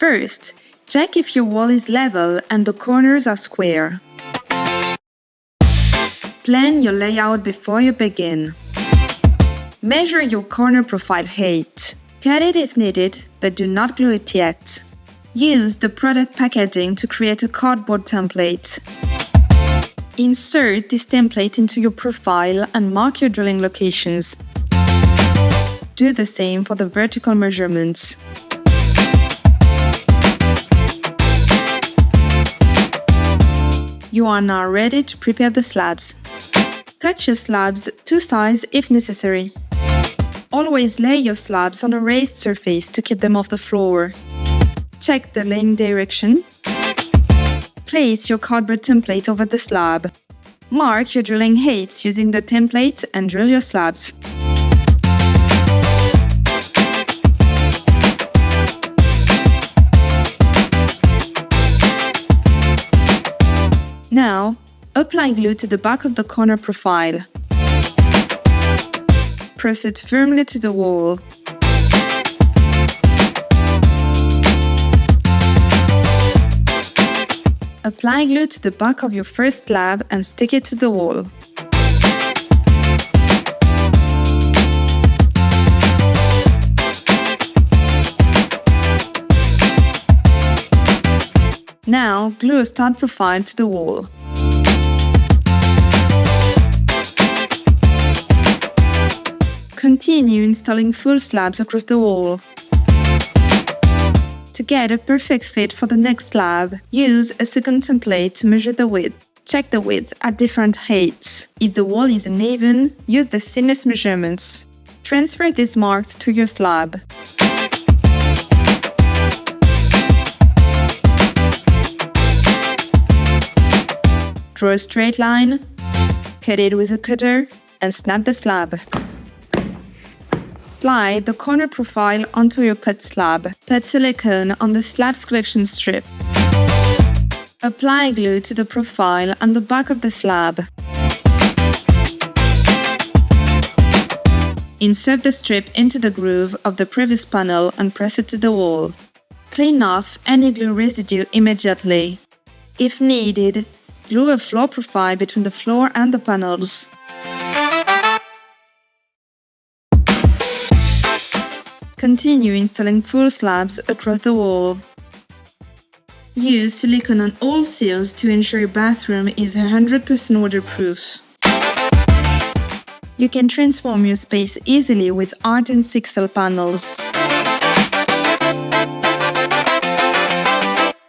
First, check if your wall is level and the corners are square. Plan your layout before you begin. Measure your corner profile height. Cut it if needed, but do not glue it yet. Use the product packaging to create a cardboard template. Insert this template into your profile and mark your drilling locations. Do the same for the vertical measurements. You are now ready to prepare the slabs. Cut your slabs to size if necessary. Always lay your slabs on a raised surface to keep them off the floor. Check the laying direction. Place your cardboard template over the slab. Mark your drilling heights using the template and drill your slabs. Now, apply glue to the back of the corner profile. Press it firmly to the wall. Apply glue to the back of your first slab and stick it to the wall. Now, glue a stud profile to the wall. Continue installing full slabs across the wall. To get a perfect fit for the next slab, use a second template to measure the width. Check the width at different heights. If the wall is uneven, use the thickness measurements. Transfer these marks to your slab. Draw a straight line, cut it with a cutter, and snap the slab. Slide the corner profile onto your cut slab. Put silicone on the slab's collection strip. Apply glue to the profile on the back of the slab. Insert the strip into the groove of the previous panel and press it to the wall. Clean off any glue residue immediately. If needed, glue a floor profile between the floor and the panels. Continue installing full slabs across the wall. Use silicone on all seals to ensure your bathroom is 100% waterproof. You can transform your space easily with Artens XL panels.